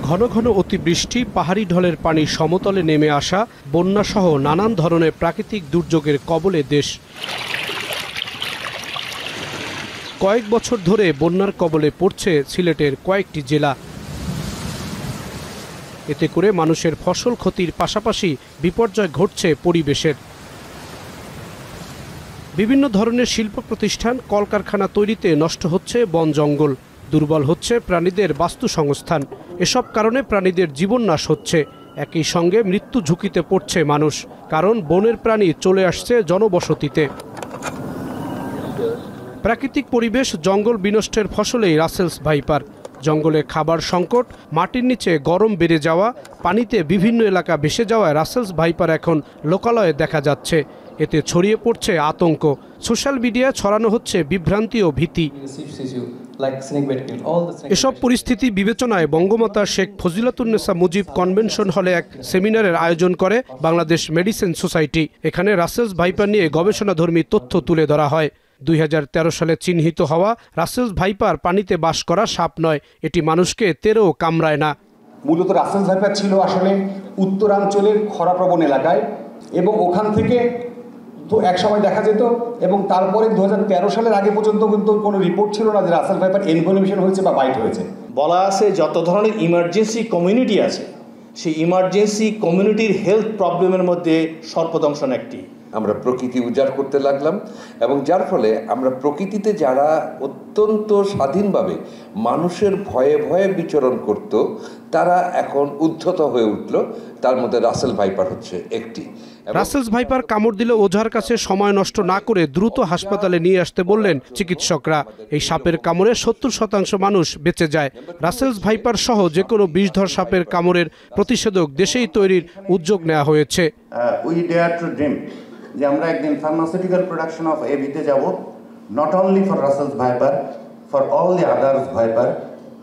ঘন ঘন অতিবৃষ্টি, পাহাড়ি ঢলের পানি সমতলে নেমে আসা, বন্যাসহ নানান ধরনের প্রাকৃতিক দুর্যোগের কবলে দেশ। কয়েক বছর ধরে বন্যার কবলে পড়ছে সিলেটের কয়েকটি জেলা। এতে করে মানুষের ফসল ক্ষতির পাশাপাশি বিপর্যয় ঘটছে পরিবেশের। বিভিন্ন ধরনের শিল্প প্রতিষ্ঠান, কলকারখানা তৈরিতে নষ্ট হচ্ছে বন জঙ্গল, দুর্বল হচ্ছে প্রাণীদের বাস্তুসংস্থান। এসব কারণে প্রাণীদের জীবন নাশ হচ্ছে, একই সঙ্গে মৃত্যু ঝুঁকিতে পড়ছে মানুষ, কারণ বনের প্রাণী চলে আসছে জনবসতিতে। প্রাকৃতিক পরিবেশ, জঙ্গল বিনষ্টের ফসলেই রাসেলস ভাইপার। জঙ্গলে খাবার সংকট, মাটির নিচে গরম বেড়ে যাওয়া, পানিতে বিভিন্ন এলাকা ভেসে যাওয়ায় রাসেলস ভাইপার এখন লোকালয়ে দেখা যাচ্ছে। এতে ছড়িয়ে পড়ছে আতঙ্ক। সোশ্যাল মিডিয়ায় ছড়ানো হচ্ছে বিভ্রান্তি ও ভীতি। এসব পরিস্থিতি বিবেচনায় বঙ্গমাতা শেখ ফজিলাতুন্নেসা মুজিব কনভেনশন হলে এক সেমিনারের আয়োজন করে বাংলাদেশ মেডিসিন সোসাইটি। এখানে রাসেলস ভাইপার নিয়ে গবেষণাধর্মী তথ্য তুলে ধরা হয়। 2013 সালে চিহ্নিত হওয়া রাসেলস ভাইপার পানিতে বাস করা সাপ নয়, এটি মানুষকে তেরেও কামড়ায় না। মূলত রাসেলস ভাইপার ছিল আসলে উত্তরাঞ্চলের খরাপ্রবণ এলাকায়, এবং ওখান থেকে তো একসময় দেখা যেত, এবং তারপরে 2013 সালের আগে পর্যন্ত কিন্তু কোনো রিপোর্ট ছিল না যে রাসেলস ভাইপার এনভেনোমিশন হয়েছে বা বাইট হয়েছে। বলা আছে যত ধরনের ইমার্জেন্সি কমিউনিটি আছে, সেই ইমার্জেন্সি কমিউনিটির হেলথ প্রবলেমের মধ্যে সর্পদংশন একটি। আমরা প্রকৃতি উজাড় করতে লাগলাম, এবং যার ফলে আমরা প্রকৃতিতে যারা অত্যন্ত স্বাধীনভাবে মানুষের ভয়ে ভয়ে বিচরণ করত, তারা এখন উদ্ধত হয়ে উঠল। তার মধ্যে রাসেল ভাইপার হচ্ছে একটি। রাসেলস ভাইপার কামড় দিলে ওঝার কাছে সময় নষ্ট না করে দ্রুত হাসপাতালে নিয়ে আসতে বললেন চিকিৎসকরা। এই সাপের কামড়ে 70% মানুষ বেঁচে যায়। রাসেলস ভাইপার সহ যে কোনো বিষধর সাপের কামড়ের প্রতিষেধক দেশেই তৈরির উদ্যোগ নেওয়া হয়েছে। যে আমরা একদিন ফার্মাসিউটিক্যাল প্রোডাকশন অফ এভিতে যাব, not only for Russell's viper, for all the others viper,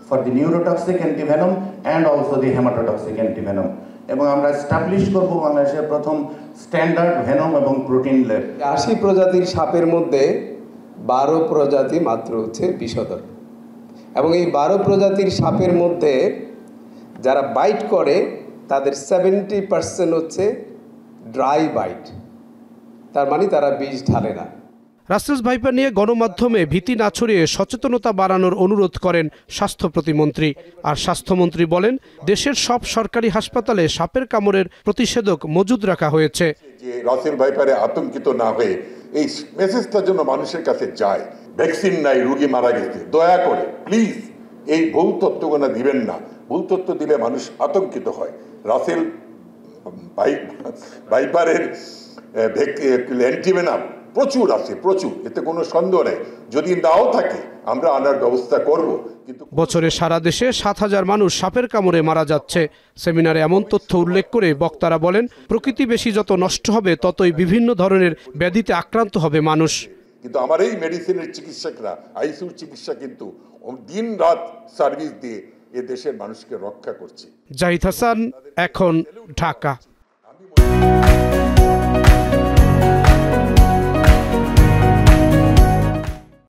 for the neurotoxic antivenom and also the hemotoxic antivenom. এবং আমরা এস্টাবলিশ করব বাংলাদেশের প্রথম স্ট্যান্ডার্ড ভেনম এবং প্রোটিন ল্যাব। 80 প্রজাতির সাপের মধ্যে 12 প্রজাতি মাত্র হচ্ছে বিষধর, এবং এই 12 প্রজাতির সাপের মধ্যে যারা বাইট করে তাদের 70% হচ্ছে ড্রাই বাইট, তার মানে তারা বিষ ঢালে না। রাসেলস ভাইপার নিয়ে গণমাধ্যমে ভীতি না ছড়িয়ে সচেতনতা বাড়ানোর অনুরোধ করেন স্বাস্থ্য প্রতিমন্ত্রী। আর স্বাস্থ্যমন্ত্রী বলেন, দেশের সব সরকারি হাসপাতালে সাপের কামড়ের প্রতিষেধক মজুদ রাখা হয়েছে। যে রাসেল ভাইপারে আতঙ্কিত না হয়ে এই মেসেজটা যেন মানুষের কাছে যায়। ভ্যাকসিন নাই, রোগী মারা গেছে, দয়া করে প্লিজ এই ভুল তথ্যগুলো দিবেন না। ভুল তথ্য দিলে মানুষ আতঙ্কিত হয়। রাসেল ভাইপারের অ্যান্টিভেনাম প্রচুর আছে, প্রচুর, এতে কোনো সন্দেহ নেই। যদি নাও থাকে আমরা আনার ব্যবস্থা করব। কিন্তু বছরে সারা দেশে 7000 মানুষ সাপের কামড়ে মারা যাচ্ছে। সেমিনারে এমন তথ্য উল্লেখ করে বক্তারা বলেন, প্রকৃতি বেশি যত নষ্ট হবে, ততই বিভিন্ন ধরনের ব্যাধিতে আক্রান্ত হবে মানুষ। কিন্তু আমার এই মেডিসিনের চিকিৎসকরা, আইসিইউর চিকিৎসা কিন্তু দিন রাত সার্ভিস দিয়ে এ দেশের মানুষকে রক্ষা করছে। জাহিদ হাসান, এখন, ঢাকা।